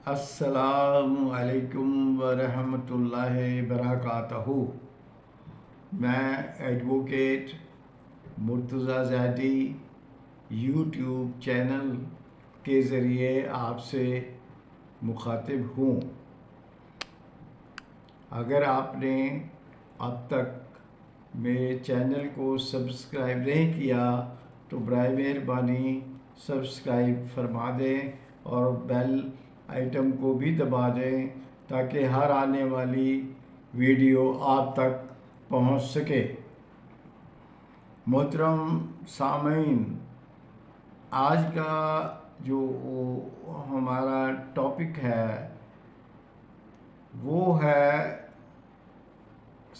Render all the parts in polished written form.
السلام علیکم ورحمۃ اللہ وبرکاتہ۔ میں advocate Murtaza Zaidi YouTube channel کے ذریعے آپ سے مخاطب ہوں۔ اگر آپ نے اب تک میرے چینل کو سبسکرائب نہیں کیا تو برائے مہربانی سبسکرائب فرما دیں اور بیل آئٹم کو بھی دبا دیں تاکہ ہر آنے والی ویڈیو آپ تک پہنچ سکے۔ محترم سامعین، آج کا جو ہمارا ٹاپک ہے وہ ہے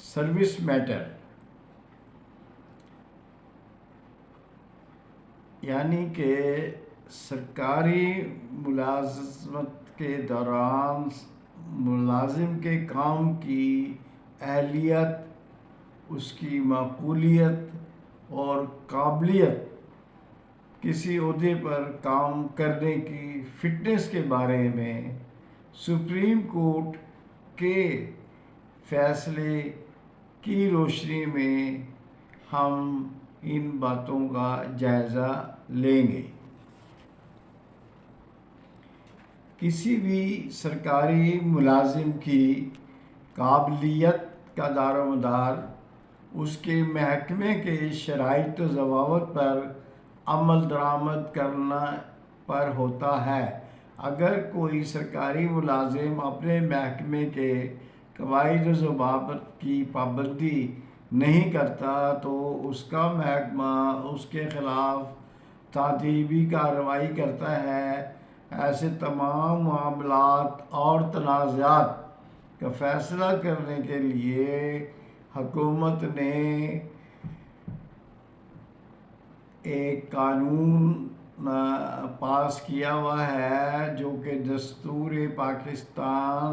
سروس میٹر، یعنی کہ سرکاری ملازمت کے دوران ملازم کے کام کی اہلیت، اس کی معقولیت اور قابلیت، کسی عہدے پر کام کرنے کی فٹنس کے بارے میں سپریم کورٹ کے فیصلے کی روشنی میں ہم ان باتوں کا جائزہ لیں گے۔ کسی بھی سرکاری ملازم کی قابلیت کا دار و مدار اس کے محکمے کے شرائط و ضوابط پر عمل درآمد کرنا پر ہوتا ہے۔ اگر کوئی سرکاری ملازم اپنے محکمے کے قواعد و ضوابط کی پابندی نہیں کرتا تو اس کا محکمہ اس کے خلاف تعدیبی کارروائی کرتا ہے۔ ایسے تمام معاملات اور تنازعات کا فیصلہ کرنے کے لیے حکومت نے ایک قانون پاس کیا ہوا ہے جو کہ دستور پاکستان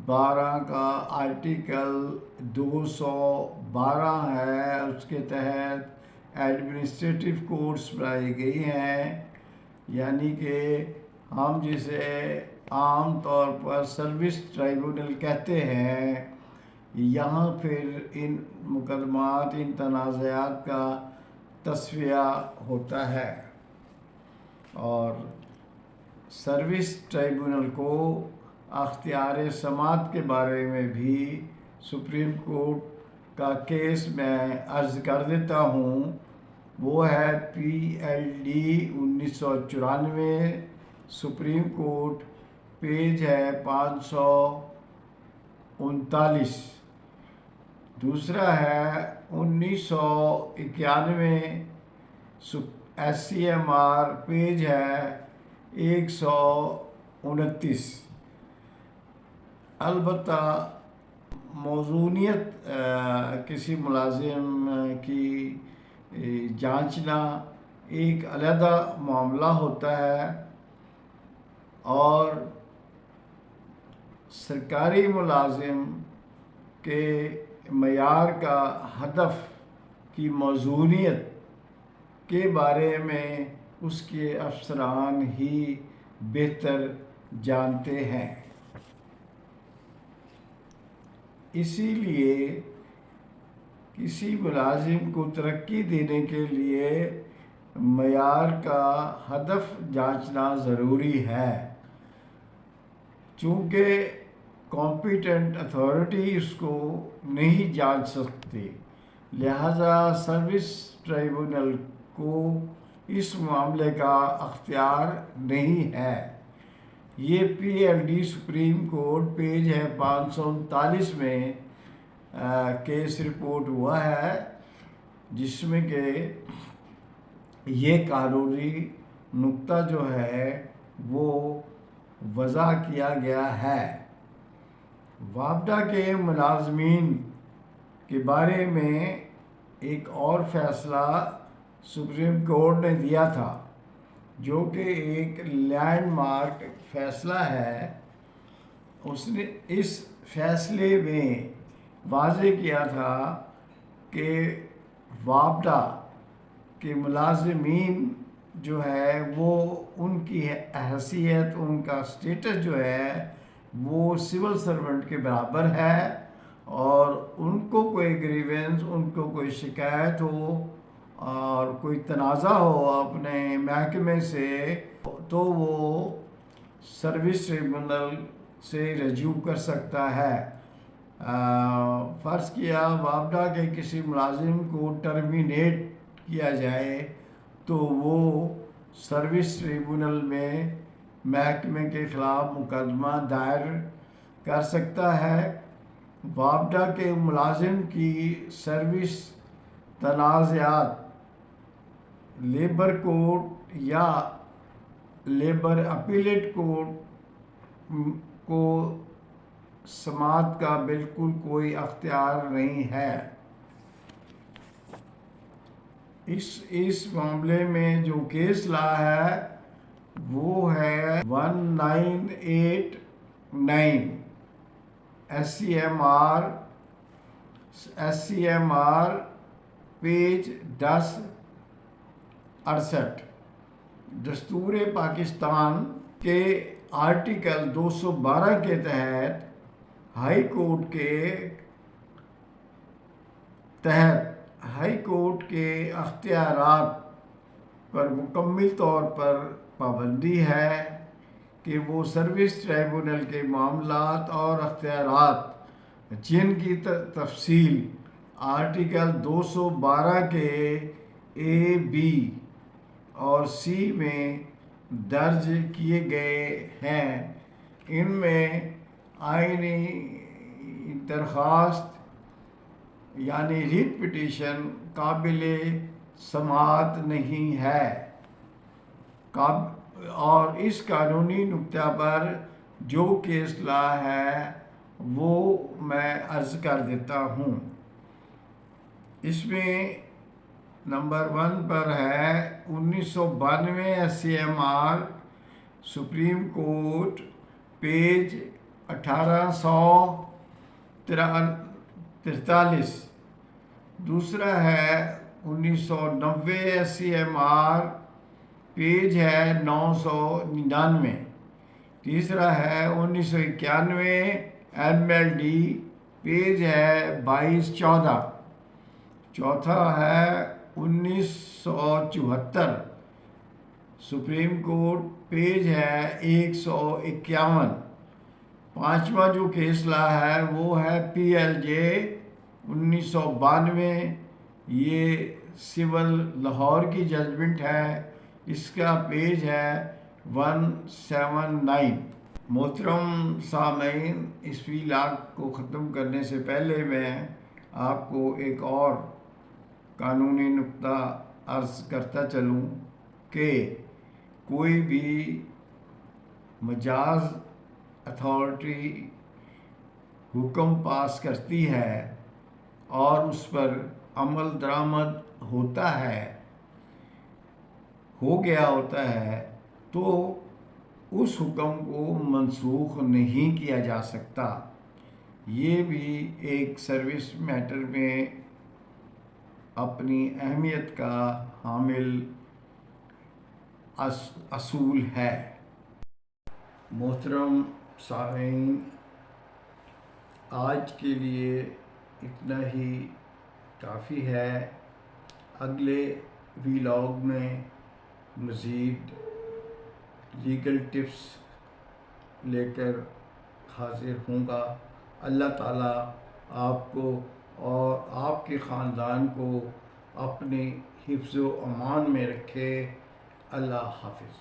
12 کا آرٹیکل 212 ہے۔ اس کے تحت ایڈمنسٹریٹو کورٹس بنائی گئی ہیں، یعنی کہ ہم جسے عام طور پر سروس ٹرائبونل کہتے ہیں۔ یہاں پھر ان مقدمات، ان تنازعات کا تصفیہ ہوتا ہے، اور سروس ٹرائبونل کو اختیار سماعت کے بارے میں بھی سپریم کورٹ کا کیس میں عرض کر دیتا ہوں۔ وہ ہے PLD 1994، سپریم کورٹ، پیج ہے 539۔ دوسرا ہے 1991، SCMR، پیج ہے 129۔ البتہ موزونیت کسی ملازم کی جانچنا ایک علیحدہ معاملہ ہوتا ہے، اور سرکاری ملازم کے معیار کا ہدف کی موزونیت کے بارے میں اس کے افسران ہی بہتر جانتے ہیں۔ اسی لیے کسی ملازم کو ترقی دینے کے لیے معیار کا ہدف جانچنا ضروری ہے، چونکہ کمپیٹنٹ اتھارٹی اس کو نہیں جانچ سکتی، لہذا سروس ٹرائبونل کو اس معاملے کا اختیار نہیں ہے۔ یہ PLD سپریم کورٹ، پیج ہے 539 میں کیس رپورٹ ہوا ہے، جس میں کہ یہ قانونی نقطہ جو ہے وہ وضع کیا گیا ہے۔ وابڈا کے ملازمین کے بارے میں ایک اور فیصلہ سپریم کورٹ نے دیا تھا، جو کہ ایک لینڈ مارک فیصلہ ہے۔ اس نے اس فیصلے میں واضح کیا تھا کہ وابڈا کے ملازمین جو ہے وہ ان کی حیثیت، ان کا سٹیٹس جو ہے وہ سول سرونٹ کے برابر ہے، اور ان کو کوئی گریونس، ان کو کوئی شکایت ہو اور کوئی تنازع ہو اپنے محکمے سے تو وہ سروس ٹریبونل سے رجوع کر سکتا ہے۔ فرض کیا وابڈا کے کسی ملازم کو ٹرمینیٹ کیا جائے تو وہ سروس ٹریبونل میں محکمے کے خلاف مقدمہ دائر کر سکتا ہے۔ وابڈا کے ملازم کی سروس تنازعات لیبر کورٹ یا لیبر اپیلیٹ کورٹ کو سماعت کا بالکل کوئی اختیار نہیں ہے۔ اس معاملے میں جو کیس لا ہے وہ ہے 1989 SCMR پیج 1068 دستور پاکستان کے آرٹیکل 212 کے تحت ہائی کورٹ کے اختیارات پر مکمل طور پر پابندی ہے کہ وہ سروس ٹریبونل کے معاملات اور اختیارات جن کی تفصیل آرٹیکل 212 کے A, B اور C میں درج کیے گئے ہیں، ان میں آئینی درخواست یعنی ریٹ پٹیشن قابل سماعت نہیں ہے، اور اس قانونی نکتہ پر جو کیس لا ہے وہ میں عرض کر دیتا ہوں۔ اس میں نمبر 1 پر ہے 1992 SCMR سپریم کورٹ پیج 1843۔ دوسرا ہے 1990 SCMR پیج ہے 999۔ تیسرا ہے 1991 MLD پیج ہے 2214۔ چوتھا ہے 1974 سپریم کورٹ پیج ہے 151۔ پانچواں جو کیس لا ہے وہ ہے PLJ 1992، یہ سول لاہور کی ججمنٹ ہے، اس کا پیج ہے 179۔ محترم سامعین، اس ویلاگ کو ختم کرنے سے پہلے میں آپ کو ایک اور قانونی نکتہ عرض کرتا چلوں کہ کوئی بھی مجاز اتھارٹی حکم پاس کرتی ہے اور اس پر عمل درآمد ہو گیا ہوتا ہے تو اس حکم کو منسوخ نہیں کیا جا سکتا۔ یہ بھی ایک سروس میٹر میں اپنی اہمیت کا حامل اصول ہے۔ محترم سامعین، آج کے لیے اتنا ہی کافی ہے۔ اگلے ویلاگ میں مزید لیگل ٹپس لے کر حاضر ہوں گا۔ اللہ تعالیٰ آپ کو اور آپ کے خاندان کو اپنے حفظ و امان میں رکھے۔ اللہ حافظ۔